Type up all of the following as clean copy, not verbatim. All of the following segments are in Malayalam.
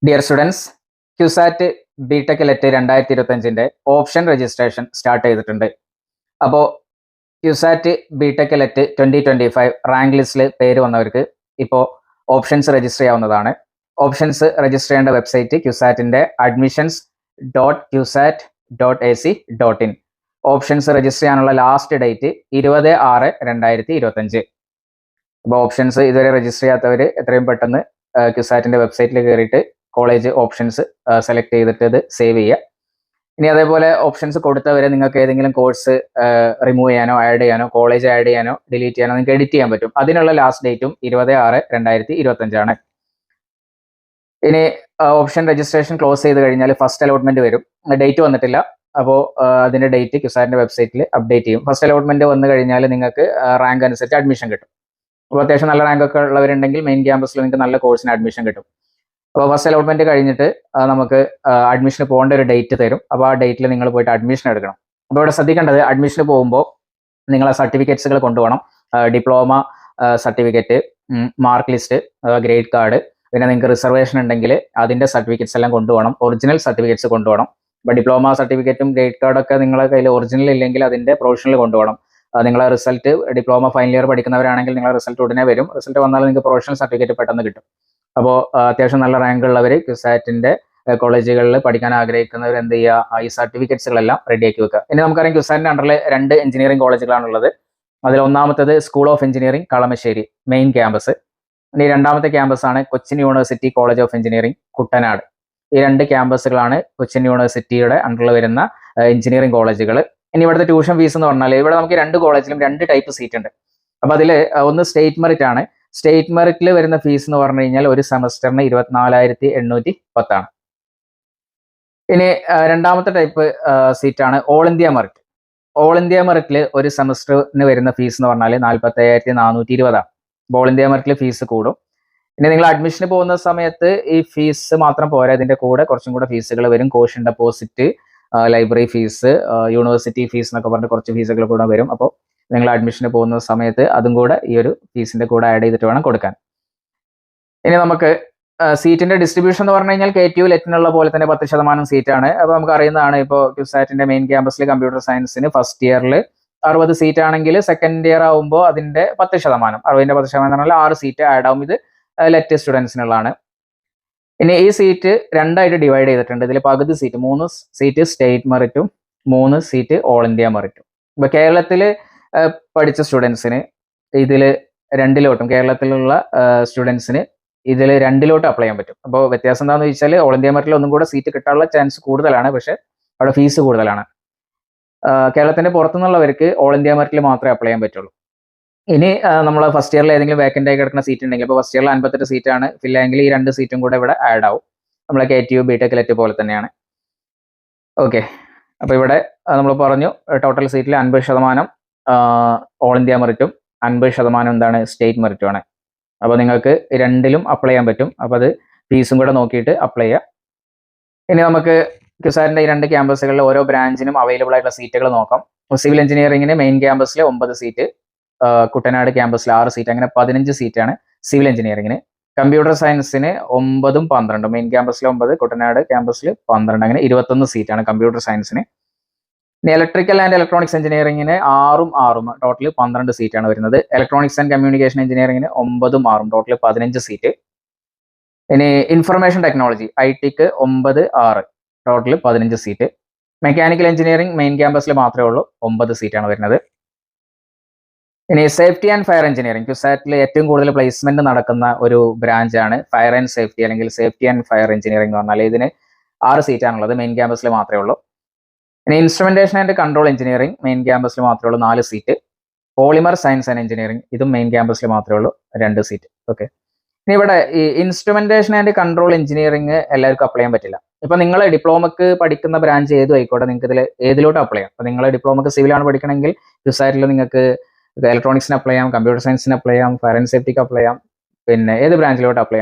Dear students, CUSAT BTech LET 2025 option registration start ചെയ്തിട്ടുണ്ട്. അപ്പോൾ ക്യുസാറ്റ് ബിടെക് ലെറ്റ് 2025 റാങ്ക് ലിസ്റ്റിൽ പേര് വന്നവർക്ക് ഇപ്പോൾ ഓപ്ഷൻസ് രജിസ്റ്റർ ചെയ്യാവുന്നതാണ്. ഓപ്ഷൻസ് രജിസ്റ്റർ ചെയ്യേണ്ട വെബ്സൈറ്റ് ക്യുസാറ്റിൻ്റെ admissions.qsat.ac.in. ഓപ്ഷൻസ് രജിസ്റ്റർ ചെയ്യാനുള്ള ലാസ്റ്റ് ഡേറ്റ് 20/6/2025. അപ്പോൾ ഓപ്ഷൻസ് ഇതുവരെ രജിസ്റ്റർ ചെയ്യാത്തവർ എത്രയും പെട്ടെന്ന് ക്യുസാറ്റിൻ്റെ വെബ്സൈറ്റിൽ കയറിയിട്ട് കോളേജ് ഓപ്ഷൻസ് സെലക്ട് ചെയ്തിട്ട് ഇത് സേവ് ചെയ്യുക. ഇനി അതേപോലെ ഓപ്ഷൻസ് കൊടുത്തവരെ നിങ്ങൾക്ക് ഏതെങ്കിലും കോഴ്സ് റിമൂവ് ചെയ്യാനോ ആഡ് ചെയ്യാനോ കോളേജ് ആഡ് ചെയ്യാനോ ഡിലീറ്റ് ചെയ്യാനോ നിങ്ങൾക്ക് എഡിറ്റ് ചെയ്യാൻ പറ്റും. അതിനുള്ള ലാസ്റ്റ് ഡേറ്റും 20/6/2025. ഇനി ഓപ്ഷൻ രജിസ്ട്രേഷൻ ക്ലോസ് ചെയ്ത് കഴിഞ്ഞാൽ ഫസ്റ്റ് അലോട്ട്മെന്റ് വരും. ഡേറ്റ് വന്നിട്ടില്ല, അപ്പോൾ അതിന്റെ ഡേറ്റ് ക്യുസാറ്റിന്റെ വെബ്സൈറ്റിൽ അപ്ഡേറ്റ് ചെയ്യും. ഫസ്റ്റ് അലോട്ട്മെന്റ് വന്നു കഴിഞ്ഞാൽ നിങ്ങൾക്ക് റാങ്ക് അനുസരിച്ച് അഡ്മിഷൻ കിട്ടും. അപ്പോൾ അത്യാവശ്യം നല്ല റാങ്ക് ഒക്കെ ഉള്ളവരുണ്ടെങ്കിൽ മെയിൻ ക്യാമ്പസിൽ നിങ്ങൾക്ക് നല്ല കോഴ്സിന് അഡ്മിഷൻ കിട്ടും. അപ്പോൾ ഫസ്റ്റ് അലോട്ട്മെന്റ് കഴിഞ്ഞിട്ട് നമുക്ക് അഡ്മിഷന് പോകേണ്ട ഒരു ഡേറ്റ് തരും. അപ്പോൾ ആ ഡേറ്റിൽ നിങ്ങൾ പോയിട്ട് അഡ്മിഷൻ എടുക്കണം. അപ്പോൾ ഇവിടെ ശ്രദ്ധിക്കേണ്ടത്, അഡ്മിഷന് പോകുമ്പോൾ നിങ്ങളെ സർട്ടിഫിക്കറ്റ്സുകൾ കൊണ്ടുപോകണം. Diploma certificate, mark list, grade card, പിന്നെ നിങ്ങൾക്ക് റിസർവേഷൻ ഉണ്ടെങ്കിൽ അതിൻ്റെ സർട്ടിഫിക്കറ്റ്സ് എല്ലാം കൊണ്ടുപോകണം. ഒറിജിനൽ സർട്ടിഫിക്കറ്റ്സ് കൊണ്ടുപോകണം. ഇപ്പോൾ ഡിപ്ലോമ സർട്ടിഫിക്കറ്റും ഗ്രേഡ് കാർഡൊക്കെ നിങ്ങളുടെ കയ്യിൽ ഒറിജിനൽ ഇല്ലെങ്കിൽ അതിൻ്റെ പ്രൊവിഷണൽ കൊണ്ടുപോകണം. നിങ്ങളെ റിസൾട്ട് ഡിപ്ലോമ ഫൈനൽ ഇയർ പഠിക്കുന്നവരാണെങ്കിൽ നിങ്ങളുടെ റിസൾട്ട് ഉടനെ വരും. റിസൾട്ട് വന്നാൽ നിങ്ങൾക്ക് പ്രൊവിഷണൽ സർട്ടിഫിക്കറ്റ് പെട്ടെന്ന് കിട്ടും. അപ്പോൾ അത്യാവശ്യം നല്ല റാങ്ക് ഉള്ളവർ ക്യുസാറ്റിൻ്റെ കോളേജുകളിൽ പഠിക്കാൻ ആഗ്രഹിക്കുന്നവർ എന്ത് ചെയ്യുക, ഈ സർട്ടിഫിക്കറ്റ്സുകളെല്ലാം റെഡിയാക്കി വെക്കുക. ഇനി നമുക്കറിയാം ക്യുസാറ്റിൻ്റെ അണ്ടറിൽ 2 എഞ്ചിനീയറിംഗ് കോളേജുകളാണുള്ളത്. അതിൽ ഒന്നാമത്തത് school of engineering Kalamassery main campus. ഇനി രണ്ടാമത്തെ ക്യാമ്പസാണ് Cochin university college of engineering Kuttanad. ഈ 2 ക്യാമ്പസുകളാണ് കൊച്ചിൻ യൂണിവേഴ്സിറ്റിയുടെ അണ്ടറിൽ വരുന്ന എഞ്ചിനീയറിംഗ് കോളേജുകൾ. ഇനി ഇവിടുത്തെ ട്യൂഷൻ ഫീസ് എന്ന് പറഞ്ഞാൽ ഇവിടെ നമുക്ക് 2 കോളേജിലും 2 ടൈപ്പ് സീറ്റ് ഉണ്ട്. അപ്പോൾ അതിൽ ഒന്ന് സ്റ്റേറ്റ് മെറിറ്റ് ആണ്. സ്റ്റേറ്റ് മെറിറ്റിൽ വരുന്ന ഫീസ് എന്ന് പറഞ്ഞു കഴിഞ്ഞാൽ ഒരു സെമസ്റ്ററിന് 24,810 ആണ്. ഇനി രണ്ടാമത്തെ ടൈപ്പ് സീറ്റാണ് all India merit. All India മെറിറ്റിൽ ഒരു സെമസ്റ്ററിന് വരുന്ന ഫീസ് എന്ന് പറഞ്ഞാൽ 45,420 ആണ്. ഓൾ ഇന്ത്യ മെറിറ്റിൽ ഫീസ് കൂടും. ഇനി നിങ്ങൾ അഡ്മിഷന് പോകുന്ന സമയത്ത് ഈ ഫീസ് മാത്രം പോരാ, ഇതിന്റെ കൂടെ കുറച്ചും കൂടെ ഫീസുകൾ വരും. Caution deposit, library fees, university fees എന്നൊക്കെ പറഞ്ഞിട്ട് കുറച്ച് ഫീസുകൾ കൂടെ വരും. അപ്പോൾ നിങ്ങൾ അഡ്മിഷന് പോകുന്ന സമയത്ത് അതും കൂടെ ഈ ഒരു ഫീസിന്റെ കൂടെ ആഡ് ചെയ്തിട്ട് വേണം കൊടുക്കാൻ. ഇനി നമുക്ക് സീറ്റിന്റെ ഡിസ്ട്രിബ്യൂഷൻ എന്ന് പറഞ്ഞു കഴിഞ്ഞാൽ KTU ലെറ്റിനുള്ള പോലെ തന്നെ 10% സീറ്റാണ്. അപ്പോൾ നമുക്ക് അറിയുന്നതാണ്, ഇപ്പോൾ ക്യുസാറ്റിന്റെ മെയിൻ ക്യാമ്പസിൽ കമ്പ്യൂട്ടർ സയൻസിന് ഫസ്റ്റ് ഇയറിൽ 60 സീറ്റ് ആണെങ്കിൽ സെക്കൻഡ് ഇയർ ആകുമ്പോൾ അതിന്റെ 10%, 60ന്റെ 10% എന്ന് പറഞ്ഞാൽ 6 സീറ്റ് ആഡ് ആവും. ഇത് ലെറ്റ് സ്റ്റുഡൻസിനുള്ളതാണ്. ഇനി ഈ സീറ്റ് 2ആയിട്ട് ഡിവൈഡ് ചെയ്തിട്ടുണ്ട്. ഇതിൽ പകുതി സീറ്റ് 3 സീറ്റ് സ്റ്റേറ്റ് മെറിറ്റും 3 സീറ്റ് ഓൾ ഇന്ത്യ മെറിറ്റും. ഇപ്പോൾ കേരളത്തിൽ പഠിച്ച സ്റ്റുഡൻസിന് ഇതിൽ 2ലോട്ടും, കേരളത്തിലുള്ള സ്റ്റുഡൻസിന് ഇതിൽ 2ലോട്ട് അപ്ലൈ ചെയ്യാൻ പറ്റും. അപ്പോൾ വ്യത്യാസം എന്താണെന്ന് ചോദിച്ചാൽ ഓൾ ഇന്ത്യ മെറിറ്റിൽ ഒന്നും കൂടെ സീറ്റ് കിട്ടാനുള്ള ചാൻസ് കൂടുതലാണ്, പക്ഷേ അവിടെ ഫീസ് കൂടുതലാണ്. കേരളത്തിന്റെ പുറത്തുനിന്നുള്ളവർക്ക് ഓൾ ഇന്ത്യ മെറിറ്റിൽ മാത്രമേ അപ്ലൈ ചെയ്യാൻ പറ്റുള്ളൂ. ഇനി നമ്മൾ ഫസ്റ്റ് ഇയറിൽ ഏതെങ്കിലും വേക്കൻ്റ് ആയി കിടക്കുന്ന സീറ്റ് ഉണ്ടെങ്കിൽ, ഇപ്പോൾ ഫസ്റ്റ് ഇയറിൽ 58 സീറ്റാണ് ഫില്ലായെങ്കിൽ ഈ 2 സീറ്റും കൂടെ ഇവിടെ ആഡ് ആവും. നമ്മളെ KTU ബിടെക് ലെറ്റ് പോലെ തന്നെയാണ്. ഓക്കെ, അപ്പോൾ ഇവിടെ നമ്മൾ പറഞ്ഞു ടോട്ടൽ സീറ്റിൽ 50% ഓൾ ഇന്ത്യ മെറിറ്റും 50% എന്താണ് സ്റ്റേറ്റ് മെറിറ്റുമാണ്. അപ്പോൾ നിങ്ങൾക്ക് 2ലും അപ്ലൈ ചെയ്യാൻ പറ്റും. അപ്പോൾ അത് ഫീസും കൂടെ നോക്കിയിട്ട് അപ്ലൈ ചെയ്യുക. ഇനി നമുക്ക് ക്യുസാറ്റിൻ്റെ ഈ 2 ക്യാമ്പസുകളിൽ ഓരോ ബ്രാഞ്ചിനും അവൈലബിൾ ആയിട്ടുള്ള സീറ്റുകൾ നോക്കാം. സിവിൽ എഞ്ചിനീയറിംഗിന് മെയിൻ ക്യാമ്പസിൽ 9 സീറ്റ്, കുട്ടനാട് ക്യാമ്പസിൽ 6 സീറ്റ്, അങ്ങനെ 15 സീറ്റാണ് സിവിൽ എഞ്ചിനീയറിംഗിന്. കമ്പ്യൂട്ടർ സയൻസിന് 9ഉം 12, മെയിൻ ക്യാമ്പസിൽ 9, കുട്ടനാട് ക്യാമ്പസിൽ 12, അങ്ങനെ 21 സീറ്റാണ് കമ്പ്യൂട്ടർ സയൻസിന്. ഇനി ഇലക്ട്രിക്കൽ ആൻഡ് ഇലക്ട്രോണിക്സ് എഞ്ചിനീയറിംഗിന് 6ഉം 6ഉം ടോട്ടൽ 12 സീറ്റാണ് വരുന്നത്. ഇലക്ട്രോണിക്സ് ആൻഡ് കമ്മ്യൂണിക്കേഷൻ എഞ്ചിനീയറിംഗിന് 9ഉം 6ഉം ടോട്ടൽ 15 സീറ്റ്. ഇനി ഇൻഫർമേഷൻ ടെക്നോളജി ITക്ക് 9, 6 total 15 seat. Mechanical engineering main ക്യാമ്പസിൽ മാത്രമേ ഉള്ളൂ, 9 സീറ്റാണ് വരുന്നത്. ഇനി സേഫ്റ്റി ആൻഡ് ഫയർ എഞ്ചിനീയറിംഗ്, ക്യുസാറ്റിൽ ഏറ്റവും കൂടുതൽ പ്ലേസ്മെന്റ് നടക്കുന്ന ഒരു ബ്രാഞ്ചാണ് ഫയർ ആൻഡ് സേഫ്റ്റി അല്ലെങ്കിൽ സേഫ്റ്റി ആൻഡ് ഫയർ എഞ്ചിനീയറിംഗ് എന്ന് പറഞ്ഞാൽ ഇതിന് 6 സീറ്റാണുള്ളത്, മെയിൻ ക്യാമ്പസിൽ മാത്രമേ ഉള്ളൂ. ഇനി instrumentation and control engineering main ക്യാമ്പസിൽ മാത്രമേ ഉള്ളൂ, 4 seat. Polymer science and engineering ഇതും മെയിൻ ക്യാമ്പസിൽ മാത്രമേ ഉള്ളൂ, 2 സീറ്റ്. ഓക്കെ, ഇനി ഇവിടെ ഈ ഇൻസ്ട്രുമെന്റേഷൻ ആൻഡ് കൺട്രോൾ എഞ്ചിനീയറിംഗ് എല്ലാവർക്കും അപ്ലൈ ചെയ്യാൻ പറ്റില്ല. ഇപ്പൊ നിങ്ങൾ ഡിപ്ലോമക്ക് പഠിക്കുന്ന ബ്രാഞ്ച് ഏതും ആയിക്കോട്ടെ, നിങ്ങൾക്ക് ഇതിൽ ഏതിലോട്ട് അപ്ലൈ ചെയ്യാം. അപ്പോൾ നിങ്ങൾ ഡിപ്ലോമക്ക് സിവിലാണ് പഠിക്കണമെങ്കിൽ ക്യുസാറ്റിൽ നിങ്ങൾക്ക് ഇലക്ട്രോണിക്സിന് അപ്ലൈ ചെയ്യാം, കമ്പ്യൂട്ടർ സയൻസിന് അപ്ലൈ ചെയ്യാം, ഫയർ ആൻഡ് സേഫ്റ്റിക്ക് അപ്ലൈ ചെയ്യാം, പിന്നെ ഏത് ബ്രാഞ്ചിലോട്ട് അപ്ലൈ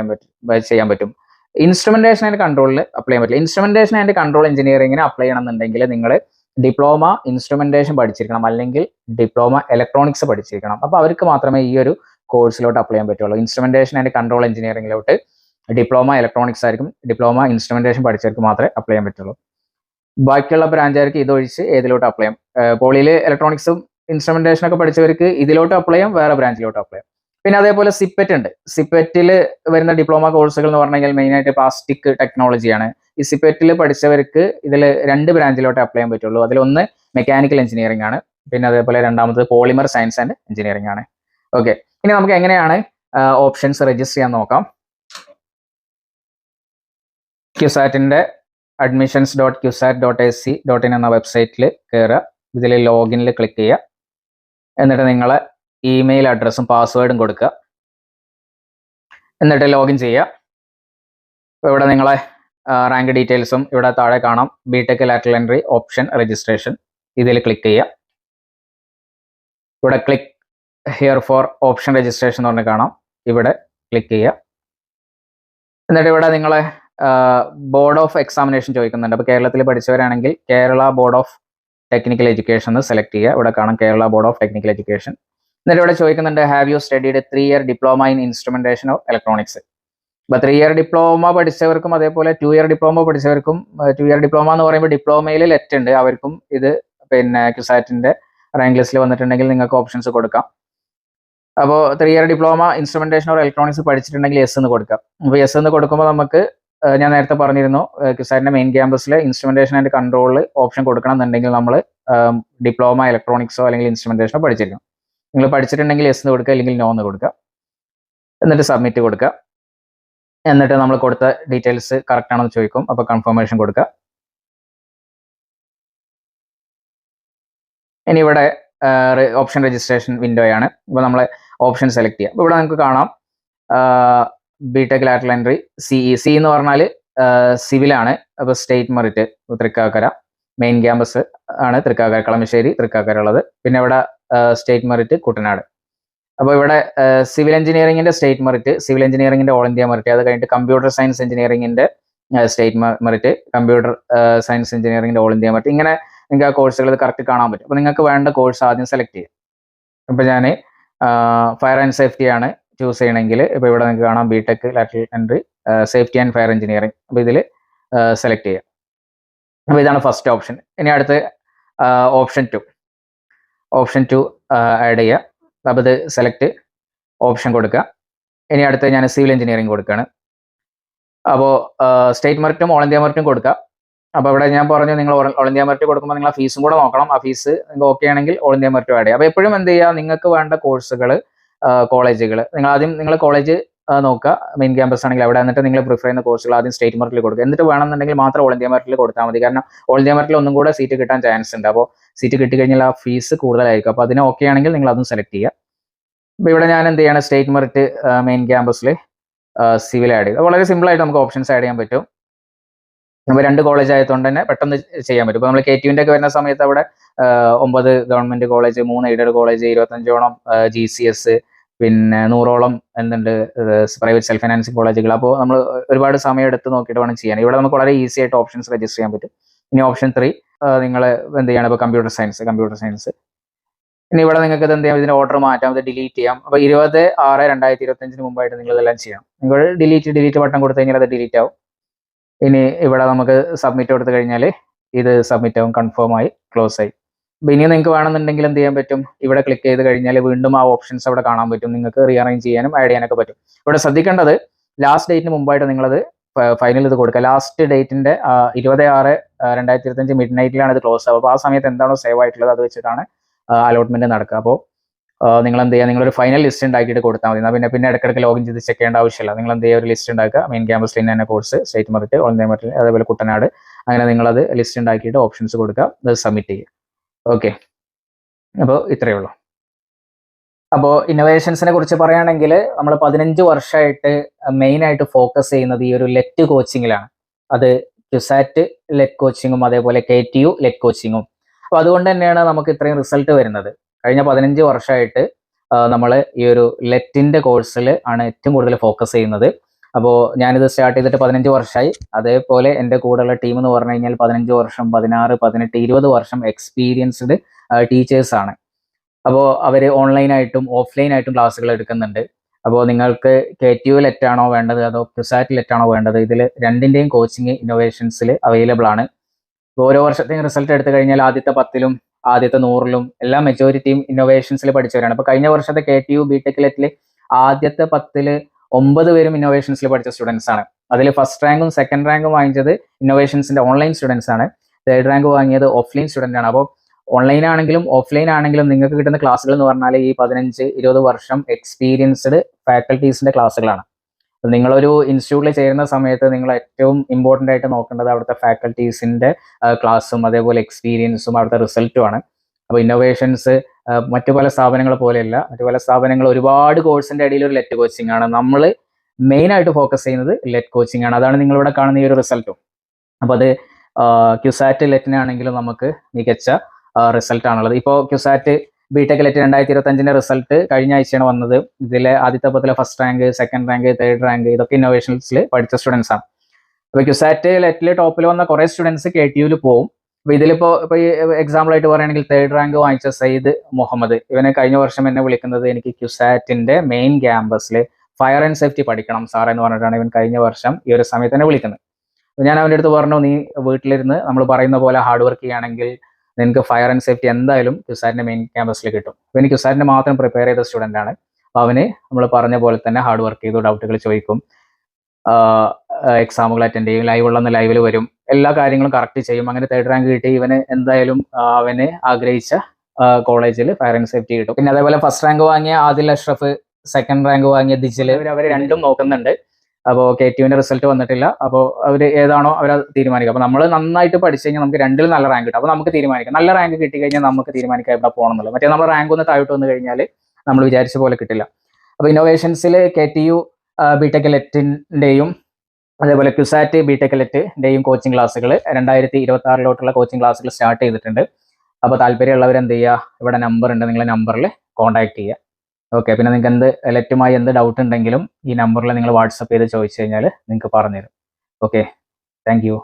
ചെയ്യാൻ പറ്റും. ഇൻസ്ട്രുമെന്റേഷൻ ആൻഡ് കൺട്രോളിൽ അപ്ലൈ ചെയ്യാൻ പറ്റില്ല. ഇൻസ്ട്രുമെന്റേഷൻ ആൻഡ് കൺട്രോൾ എഞ്ചിനീയറിംഗിന് അപ്ലൈ ചെയ്യണമെന്നുണ്ടെങ്കിൽ നിങ്ങൾ ഡിപ്ലോമ ഇൻസ്ട്രുമെന്റേഷൻ പഠിച്ചിരിക്കണം, അല്ലെങ്കിൽ ഡിപ്ലോമ ഇലക്ട്രോണിക്സ് പഠിച്ചിരിക്കണം. അപ്പോൾ അവർക്ക് മാത്രമേ ഈ ഒരു കോഴ്സിലോട്ട് അപ്ലൈ ചെയ്യാൻ പറ്റുള്ളൂ, ഇൻസ്ട്രുമെന്റേഷൻ ആൻഡ് കൺട്രോൾ എഞ്ചിനീയറിംഗിലോട്ട് ഡിപ്ലോമ ഇലക്ട്രോണിക്സ് ആയിരിക്കും, ഡിപ്ലോമ ഇൻസ്ട്രുമെന്റേഷൻ പഠിച്ചവർക്ക് മാത്രമേ അപ്ലൈ ചെയ്യാൻ പറ്റുള്ളൂ. ബാക്കിയുള്ള ബ്രാഞ്ചുകാർക്ക് ഇതൊഴിച്ച് ഏതിലോട്ട് അപ്ലൈ ചെയ്യാം. പോളിയിൽ ഇലക്ട്രോണിക്സും ഇൻസ്ട്രുമെന്റേഷൻ ഒക്കെ പഠിച്ചവർക്ക് ഇതിലോട്ട് അപ്ലൈ ചെയ്യാം, വേറെ ബ്രാഞ്ചിലോട്ട് അപ്ലൈ ചെയ്യാം. പിന്നെ അതേപോലെ സിപ്പറ്റ് ഉണ്ട്. സിപ്പറ്റിൽ വരുന്ന ഡിപ്ലോമ കോഴ്സുകൾ എന്ന് പറഞ്ഞു കഴിഞ്ഞാൽ മെയിനായിട്ട് പ്ലാസ്റ്റിക് ടെക്നോളജിയാണ്. ഈ സിപ്പറ്റിൽ പഠിച്ചവർക്ക് ഇതിൽ 2 ബ്രാഞ്ചിലോട്ട് അപ്ലൈ ചെയ്യാൻ പറ്റുള്ളൂ. അതിലൊന്ന് മെക്കാനിക്കൽ എഞ്ചിനീയറിംഗ് ആണ്, പിന്നെ അതേപോലെ രണ്ടാമത് പോളിമർ സയൻസ് ആൻഡ് എഞ്ചിനീയറിംഗ് ആണ്. ഓക്കെ, ഇനി നമുക്ക് എങ്ങനെയാണ് ഓപ്ഷൻസ് രജിസ്റ്റർ ചെയ്യാൻ നോക്കാം. ക്യുസാറ്റിന്റെ admissions.qsat.ac.in എന്ന വെബ്സൈറ്റിൽ കയറുക. ഇതിൽ ലോഗിനിൽ ക്ലിക്ക് ചെയ്യുക. എന്നിട്ട് നിങ്ങളെ ഇമെയിൽ അഡ്രസ്സും പാസ്വേഡും കൊടുക്കുക. എന്നിട്ട് ലോഗിൻ ചെയ്യുക. ഇപ്പോൾ ഇവിടെ നിങ്ങളെ റാങ്ക് ഡീറ്റെയിൽസും ഇവിടെ താഴെ കാണാം. BTech lateral entry option registration, ഇതിൽ ക്ലിക്ക് ചെയ്യുക. ഇവിടെ click here for option registration എന്ന് പറഞ്ഞ് കാണാം. ഇവിടെ ക്ലിക്ക് ചെയ്യുക. എന്നിട്ട് ഇവിടെ നിങ്ങളെ ബോർഡ് ഓഫ് എക്സാമിനേഷൻ ചോദിക്കുന്നുണ്ട്. അപ്പോൾ കേരളത്തിൽ പഠിച്ചവരാണെങ്കിൽ Kerala board of technical education എന്ന് സെലക്ട് ചെയ്യുക. ഇവിടെ കാണാം Kerala board of technical education. എന്നിട്ട് ഇവിടെ ചോദിക്കുന്നുണ്ട് have you studied 3 year diploma in instrumentation of electronics. അപ്പോൾ 3 ഇയർ ഡിപ്ലോമ പഠിച്ചവർക്കും അതേപോലെ 2 ഇയർ ഡിപ്ലോമ പഠിച്ചവർക്കും 2 ഇയർ ഡിപ്ലോമ എന്ന് പറയുമ്പോൾ ഡിപ്ലോമയിൽ ലെറ്റ് ഉണ്ട്, അവർക്കും ഇത് പിന്നെ ക്യുസാറ്റിന്റെ റാങ്ക് ലിസ്റ്റിൽ വന്നിട്ടുണ്ടെങ്കിൽ നിങ്ങൾക്ക് ഓപ്ഷൻസ് കൊടുക്കാം. അപ്പോൾ 3 year diploma instrumentation or electronics പഠിച്ചിട്ടുണ്ടെങ്കിൽ യെസ് എന്ന് കൊടുക്കാം. അപ്പോൾ യെസ് എന്ന് കൊടുക്കുമ്പോൾ നമുക്ക് ഞാൻ നേരത്തെ പറഞ്ഞിരുന്നു ക്യുസാറ്റിന്റെ മെയിൻ ക്യാമ്പസിൽ ഇൻസ്ട്രുമെന്റേഷൻ ആൻഡ് കൺട്രോളിൽ ഓപ്ഷൻ കൊടുക്കണം എന്നുണ്ടെങ്കിൽ നമ്മൾ ഡിപ്ലോമ ഇലക്ട്രോണിക്സോ അല്ലെങ്കിൽ ഇൻസ്ട്രുമെന്റേഷനോ പഠിച്ചിരിക്കും. നിങ്ങൾ പഠിച്ചിട്ടുണ്ടെങ്കിൽ യെസ് എന്ന് കൊടുക്കുക, അല്ലെങ്കിൽ നോ എന്ന് കൊടുക്കുക. എന്നിട്ട് സബ്മിറ്റ് കൊടുക്കുക. എന്നിട്ട് നമ്മൾ കൊടുത്ത ഡീറ്റെയിൽസ് കറക്റ്റ് ആണെന്ന് ചോദിക്കും. അപ്പോൾ കൺഫർമേഷൻ കൊടുക്കുക. ഇനി ഇവിടെ ഓപ്ഷൻ രജിസ്ട്രേഷൻ വിൻഡോയാണ്. ഇപ്പോൾ നമ്മൾ ഓപ്ഷൻ സെലക്ട് ചെയ്യുക. ഇവിടെ നമുക്ക് കാണാം ബിടെക് ലാറ്ററൽ എൻട്രി സി എന്ന് പറഞ്ഞാൽ സിവിലാണ്. അപ്പോൾ state merit Thrikkakara, main campus ആണ് തൃക്കാക്കര, കളമശ്ശേരി തൃക്കാക്കര ഉള്ളത്. പിന്നെ ഇവിടെ സ്റ്റേറ്റ് മെറിറ്റ് കുട്ടനാട്. അപ്പോൾ ഇവിടെ സിവിൽ എഞ്ചിനീയറിംഗിന്റെ സ്റ്റേറ്റ് മെറിറ്റ്, സിവിൽ എഞ്ചിനീയറിംഗിന്റെ ഓൾ ഇന്ത്യ മെറിറ്റ്, അത് കഴിഞ്ഞിട്ട് കമ്പ്യൂട്ടർ സയൻസ് എഞ്ചിനീയറിംഗിന്റെ സ്റ്റേറ്റ് മെറിറ്റ്, കമ്പ്യൂട്ടർ സയൻസ് എഞ്ചിനീയറിംഗിന്റെ ഓൾ ഇന്ത്യ മെറിറ്റ്. ഇങ്ങനെ നിങ്ങൾക്ക് ആ കോഴ്സുകൾ കറക്റ്റ് കാണാൻ പറ്റും. അപ്പോൾ നിങ്ങൾക്ക് വേണ്ട കോഴ്സ് ആദ്യം സെലക്ട് ചെയ്യും. ഇപ്പോൾ ഞാൻ ഫയർ ആൻഡ് സേഫ്റ്റി ആണ് ചൂസ് ചെയ്യണമെങ്കിൽ ഇപ്പോൾ ഇവിടെ നിങ്ങൾക്ക് കാണാം BTech lateral entry safety and fire engineering. അപ്പോൾ ഇതിൽ സെലക്ട് ചെയ്യുക. അപ്പോൾ ഇതാണ് ഫസ്റ്റ് ഓപ്ഷൻ. ഇനി അടുത്ത് ഓപ്ഷൻ 2 ആഡ് ചെയ്യുക. അപ്പോൾ ഇത് സെലക്ട് ഓപ്ഷൻ കൊടുക്കുക. ഇനി അടുത്ത് ഞാൻ സിവിൽ എഞ്ചിനീയറിംഗ് കൊടുക്കുകയാണ്. അപ്പോൾ സ്റ്റേറ്റ് മെറിറ്റും ഓൾ ഇന്ത്യ മെറിറ്റും കൊടുക്കുക. അപ്പോൾ ഇവിടെ ഞാൻ പറഞ്ഞു നിങ്ങൾ ഓൾ ഇന്ത്യ മെറിറ്റ് കൊടുക്കുമ്പോൾ നിങ്ങൾ ആ ഫീസും കൂടെ നോക്കണം. ആ ഫീസ് നിങ്ങൾക്ക് ഓക്കെ ആണെങ്കിൽ ഓൾ ഇന്ത്യ മെറിറ്റും ആഡ് ചെയ്യുക. അപ്പോൾ എപ്പോഴും എന്ത് ചെയ്യുക, നിങ്ങൾക്ക് വേണ്ട കോഴ്സുകൾ കോളേജുകൾ നിങ്ങൾ ആദ്യം നിങ്ങൾ കോളേജ് നോക്കുക, മെയിൻ ക്യാമ്പസ് ആണെങ്കിൽ അവിടെ, എന്നിട്ട് നിങ്ങൾ പ്രിഫർ ചെയ്യുന്ന കോഴ്സുകൾ ആദ്യം സ്റ്റേറ്റ് മെറിറ്റിൽ കൊടുക്കുക. എന്നിട്ട് വേണമെന്നുണ്ടെങ്കിൽ മാത്രം ഓൾ ഇന്ത്യ മെറിറ്റിൽ കൊടുത്താൽ മതി. കാരണം ഓൾ ഇന്ത്യ മെറിറ്റിൽ ഒന്നും കൂടെ സീറ്റ് കിട്ടാൻ ചാൻസ് ഉണ്ട്. അപ്പോൾ സീറ്റ് കിട്ടിക്കഴിഞ്ഞാൽ ആ ഫീസ് കൂടുതലായിരിക്കും. അപ്പോൾ അതിന് ഓക്കെ ആണെങ്കിൽ നിങ്ങൾ അതും സെലക്ട് ചെയ്യുക. അപ്പോൾ ഇവിടെ ഞാൻ എന്ത് ചെയ്യാണ്, സ്റ്റേറ്റ് മെറിറ്റ് മെയിൻ ക്യാമ്പസിൽ സിവിൽ ആഡ് ചെയ്ത് വളരെ സിമ്പിളായിട്ട് നമുക്ക് ഓപ്ഷൻസ് ആഡ് ചെയ്യാൻ പറ്റും. അപ്പോൾ 2 കോളേജ് ആയതുകൊണ്ട് തന്നെ പെട്ടെന്ന് ചെയ്യാൻ പറ്റും. ഇപ്പോൾ നമ്മൾ KTUവിൻ്റെ ഒക്കെ വരുന്ന സമയത്ത് അവിടെ 9 ഗവൺമെന്റ് കോളേജ്, 3 എയ്ഡഡ് കോളേജ്, 25ഓളം GCS, പിന്നെ 100ഓളം എന്തുണ്ട് പ്രൈവറ്റ് സെൽഫ് ഫൈനാൻസിങ് കോളേജുകൾ. അപ്പോൾ നമ്മൾ ഒരുപാട് സമയം എടുത്ത് നോക്കിയിട്ട് വേണം ചെയ്യാൻ. ഇവിടെ നമുക്ക് വളരെ ഈസി ആയിട്ട് ഓപ്ഷൻസ് രജിസ്റ്റർ ചെയ്യാൻ പറ്റും. ഇനി ഓപ്ഷൻ 3 നിങ്ങൾ എന്ത് ചെയ്യണം, ഇപ്പോൾ കമ്പ്യൂട്ടർ സയൻസ്. ഇനി ഇവിടെ നിങ്ങൾക്ക് ഇത് എന്ത് ചെയ്യാം, ഇതിന്റെ ഓർഡർ മാറ്റാം, ഇത് ഡിലീറ്റ് ചെയ്യാം. അപ്പോൾ 20/6/2025 മുമ്പായിട്ട് നിങ്ങൾ ഇതെല്ലാം ചെയ്യണം. നിങ്ങൾ ഡിലീറ്റ് ബട്ടൺ കൊടുത്തു കഴിഞ്ഞാൽ അത് ഡിലീറ്റ് ആവും. ഇനി ഇവിടെ നമുക്ക് സബ്മിറ്റ് കൊടുത്തു കഴിഞ്ഞാൽ ഇത് സബ്മിറ്റ് ആവും, കൺഫേം ആയി, ക്ലോസ് ആയി. അപ്പോൾ ഇനി നിങ്ങൾക്ക് വേണമെന്നുണ്ടെങ്കിൽ എന്ത് ചെയ്യാൻ പറ്റും, ഇവിടെ ക്ലിക്ക് ചെയ്ത് കഴിഞ്ഞാൽ വീണ്ടും ആ ഓപ്ഷൻസ് അവിടെ കാണാൻ പറ്റും. നിങ്ങൾക്ക് റീഅറേഞ്ച് ചെയ്യാനും ആഡ് ചെയ്യാനൊക്കെ പറ്റും. ഇവിടെ ശ്രദ്ധിക്കേണ്ടത് ലാസ്റ്റ് ഡേറ്റിന് മുമ്പായിട്ട് നിങ്ങളത് ഫൈനൽ ഇത് കൊടുക്കുക. ലാസ്റ്റ് ഡേറ്റിന്റെ 20/6/2025 മിഡ് നൈറ്റിലാണ് ഇത് ക്ലോസ് ആവുക. അപ്പോൾ ആ സമയത്ത് എന്താണോ സേവ് ആയിട്ടുള്ളത് അത് വെച്ചിട്ടാണ് അലോട്ട്മെന്റ് നടക്കുക. അപ്പോൾ നിങ്ങൾ എന്ത് ചെയ്യുക, നിങ്ങളൊരു ഫൈനൽ ലിസ്റ്റ് ഉണ്ടാക്കിയിട്ട് കൊടുത്താൽ മതി. പിന്നെ ഇടയ്ക്കിടയ്ക്ക് ലോഗിൻ ചെയ്ത് ചെക്ക് ചെയ്യേണ്ട ആവശ്യമില്ല. നിങ്ങൾ എന്ത് ചെയ്യുക, ഒരു ലിസ്റ്റ് ഉണ്ടാക്കുക, മെയിൻ ക്യാമ്പസിൽ തന്നെ course, state merit, all India merit, അതേപോലെ കുട്ടനാട്, അങ്ങനെ നിങ്ങളത് ലിസ്റ്റ് ഉണ്ടാക്കിയിട്ട് ഓപ്ഷൻസ് കൊടുക്കുക, അത് സബ്മിറ്റ് ചെയ്യുക. ഓക്കെ, അപ്പോൾ ഇത്രയേ ഉള്ളൂ. അപ്പോൾ ഇന്നോവേഷൻസിനെ കുറിച്ച് പറയുകയാണെങ്കിൽ നമ്മൾ 15 വർഷമായിട്ട് മെയിനായിട്ട് ഫോക്കസ് ചെയ്യുന്നത് ഈ ഒരു ലെറ്റ് കോച്ചിങ്ങിലാണ്. അത് ക്യുസാറ്റ് ലെറ്റ് കോച്ചിങ്ങും അതേപോലെ KTU ലെറ്റ് കോച്ചിങ്ങും. അപ്പോൾ അതുകൊണ്ട് തന്നെയാണ് നമുക്ക് ഇത്രയും റിസൾട്ട് വരുന്നത്. കഴിഞ്ഞ 15 വർഷമായിട്ട് നമ്മൾ ഈ ഒരു ലെറ്റിന്റെ കോഴ്സിൽ ആണ് ഏറ്റവും കൂടുതൽ ഫോക്കസ് ചെയ്യുന്നത്. അപ്പോൾ ഞാനിത് സ്റ്റാർട്ട് ചെയ്തിട്ട് 15 വർഷമായി. അതേപോലെ എൻ്റെ കൂടെയുള്ള ടീം എന്ന് പറഞ്ഞു കഴിഞ്ഞാൽ 15 വർഷം, 16, 18, 20 വർഷം എക്സ്പീരിയൻസ്ഡ് ടീച്ചേഴ്സാണ്. അപ്പോൾ അവർ ഓൺലൈനായിട്ടും ഓഫ്ലൈനായിട്ടും ക്ലാസ്സുകൾ എടുക്കുന്നുണ്ട്. അപ്പോൾ നിങ്ങൾക്ക് KTU ലെറ്റ് ആണോ വേണ്ടത് അതോ ക്യുസാറ്റ് ലെറ്റ് ആണോ വേണ്ടത്? ഇതിൽ രണ്ടിൻ്റെയും കോച്ചിങ് ഇന്നോവേഷൻസിൽ അവൈലബിൾ ആണ്. ഓരോ വർഷത്തെയും റിസൾട്ട് എടുത്തു കഴിഞ്ഞാൽ ആദ്യത്തെ 10ലും ആദ്യത്തെ 100ലും എല്ലാ മെജോറിറ്റിയും ഇന്നോവേഷൻസിൽ പഠിച്ചവരാണ്. അപ്പോൾ കഴിഞ്ഞ വർഷത്തെ KTU BTech ലെറ്റിൽ ആദ്യത്തെ 10ൽ 9 പേരും ഇന്നോവേഷൻസിൽ പഠിച്ച സ്റ്റുഡൻസ് ആണ്. അതിൽ ഫസ്റ്റ് റാങ്കും സെക്കൻഡ് റാങ്കും വാങ്ങിച്ചത് ഇന്നോവേഷൻസിന്റെ ഓൺലൈൻ സ്റ്റുഡൻസ് ആണ്. തേർഡ് റാങ്ക് വാങ്ങിയത് ഓഫ്ലൈൻ സ്റ്റുഡൻ്റ് ആണ്. അപ്പോൾ ഓൺലൈൻ ആണെങ്കിലും ഓഫ്ലൈൻ ആണെങ്കിലും നിങ്ങൾക്ക് കിട്ടുന്ന ക്ലാസ്സുകൾ എന്ന് പറഞ്ഞാൽ ഈ 15-20 വർഷം എക്സ്പീരിയൻസ്ഡ് ഫാക്കൽറ്റീസിന്റെ ക്ലാസ്സുകളാണ്. നിങ്ങളൊരു ഇൻസ്റ്റിറ്റ്യൂട്ടിൽ ചേരുന്ന സമയത്ത് നിങ്ങൾ ഏറ്റവും ഇമ്പോർട്ടൻ്റ് ആയിട്ട് നോക്കേണ്ടത് അവിടുത്തെ ഫാക്കൽറ്റീസിന്റെ ക്ലാസ്സും അതേപോലെ എക്സ്പീരിയൻസും അവിടുത്തെ റിസൾട്ടുമാണ്. അപ്പോൾ ഇന്നോവേഷൻസ് മറ്റു പല സ്ഥാപനങ്ങൾ പോലെയല്ല. മറ്റു പല സ്ഥാപനങ്ങൾ ഒരുപാട് കോഴ്സിന്റെ ഇടയിൽ ഒരു ലെറ്റ് കോച്ചിങ് ആണ്. നമ്മൾ മെയിൻ ആയിട്ട് ഫോക്കസ് ചെയ്യുന്നത് ലെറ്റ് കോച്ചിങ് ആണ്. അതാണ് നിങ്ങളിവിടെ കാണുന്ന ഈ ഒരു റിസൾട്ടും. അപ്പോൾ അത് ക്യുസാറ്റ് ലെറ്റിനാണെങ്കിലും നമുക്ക് മികച്ച റിസൾട്ട് ആണുള്ളത്. ഇപ്പോൾ ക്യുസാറ്റ് BTech ലെറ്റ് 2025 റിസൾട്ട് കഴിഞ്ഞ ആഴ്ചയാണ് വന്നത്. ഇതിലെ ആദ്യത്തെ 10ലെ first rank, second rank, third rank ഇതൊക്കെ ഇന്നോവേഷൻസിൽ പഠിച്ച സ്റ്റുഡൻസ് ആണ്. അപ്പോൾ ക്യുസാറ്റ് ലെറ്റിൽ ടോപ്പിൽ വന്ന കുറേ സ്റ്റുഡൻസ് KTUവിൽ പോകും. അപ്പോൾ ഇതിലിപ്പോൾ ഈ എക്സാമ്പിൾ ആയിട്ട് പറയുകയാണെങ്കിൽ തേർഡ് റാങ്ക് വാങ്ങിച്ച സയ്യിദ് മുഹമ്മദ്, ഇവനെ കഴിഞ്ഞ വർഷം എന്നെ വിളിക്കുന്നത് എനിക്ക് ക്യുസാറ്റിന്റെ മെയിൻ ക്യാമ്പസിൽ ഫയർ ആൻഡ് സേഫ്റ്റി പഠിക്കണം സാർ എന്ന് പറഞ്ഞിട്ടാണ് ഇവൻ കഴിഞ്ഞ വർഷം ഈ ഒരു സമയത്ത് തന്നെ വിളിക്കുന്നത്. ഞാൻ അവൻ്റെ അടുത്ത് പറഞ്ഞു, നീ വീട്ടിലിരുന്ന് നമ്മൾ പറയുന്ന പോലെ ഹാർഡ് വർക്ക് ചെയ്യുകയാണെങ്കിൽ നിനക്ക് ഫയർ ആൻഡ് സേഫ്റ്റി എന്തായാലും ക്യുസാറ്റിന്റെ മെയിൻ ക്യാമ്പസിൽ കിട്ടും. അപ്പോൾ എനിക്ക് ക്യുസാറ്റിന് മാത്രം പ്രിപ്പയർ ചെയ്ത സ്റ്റുഡൻ്റ് ആണ്. അപ്പോൾ അവന് നമ്മൾ പറഞ്ഞ പോലെ തന്നെ ഹാർഡ് വർക്ക് ചെയ്തു, ഡൗട്ടുകൾ ചോദിക്കും, എക്സാമുകൾ അറ്റൻഡ് ചെയ്യും, ലൈവ് ഉള്ളന്ന് ലൈവിൽ വരും, എല്ലാ കാര്യങ്ങളും കറക്റ്റ് ചെയ്യും. അങ്ങനെ തേർഡ് റാങ്ക് കിട്ടി ഇവന് എന്തായാലും അവന് ആഗ്രഹിച്ച കോളേജിൽ ഫയർ ആൻഡ് സേഫ്റ്റി കിട്ടും. പിന്നെ അതേപോലെ ഫസ്റ്റ് റാങ്ക് വാങ്ങിയ ആദിൽ അഷ്റഫ്, സെക്കൻഡ് റാങ്ക് വാങ്ങിയ ദിജിൽ, അവർ രണ്ടും നോക്കുന്നുണ്ട്. അപ്പോൾ KTUവിന്റെ റിസൾട്ട് വന്നിട്ടില്ല. അപ്പോൾ അവർ ഏതാണോ അവർ തീരുമാനിക്കുക. അപ്പോൾ നമ്മൾ നന്നായിട്ട് പഠിച്ചു കഴിഞ്ഞാൽ നമുക്ക് രണ്ടിൽ നല്ല റാങ്ക് കിട്ടും. അപ്പോൾ നമുക്ക് തീരുമാനിക്കാം. നല്ല റാങ്ക് കിട്ടി കഴിഞ്ഞാൽ നമുക്ക് തീരുമാനിക്കാം എവിടെ പോകണം എന്നുള്ളത്. മറ്റേ നമ്മൾ റാങ്ക് ഒന്ന് താഴോട്ട് വന്നു കഴിഞ്ഞാൽ നമ്മൾ വിചാരിച്ച പോലെ കിട്ടില്ല. അപ്പോൾ ഇന്നോവേഷൻസിൽ KTU BTech ലെറ്റിൻ്റെയും അതേപോലെ ക്യുസാറ്റ് BTech ലെറ്റിൻ്റെയും കോച്ചിങ് ക്ലാസ്സുകൾ 2026 കോച്ചിങ് ക്ലാസ്സുകൾ സ്റ്റാർട്ട് ചെയ്തിട്ടുണ്ട്. അപ്പോൾ താല്പര്യമുള്ളവർ എന്ത് ചെയ്യുക, ഇവിടെ നമ്പർ ഉണ്ട്, നിങ്ങളെ നമ്പറിൽ കോൺടാക്ട് ചെയ്യുക. ഓക്കെ. പിന്നെ നിങ്ങൾക്ക് ലെറ്റുമായി എന്ത് ഡൗട്ട് ഉണ്ടെങ്കിലും ഈ നമ്പറിൽ നിങ്ങൾ വാട്സപ്പ് ചെയ്ത് ചോദിച്ചു കഴിഞ്ഞാൽ നിങ്ങൾക്ക് പറഞ്ഞുതരും. Okay, thank you.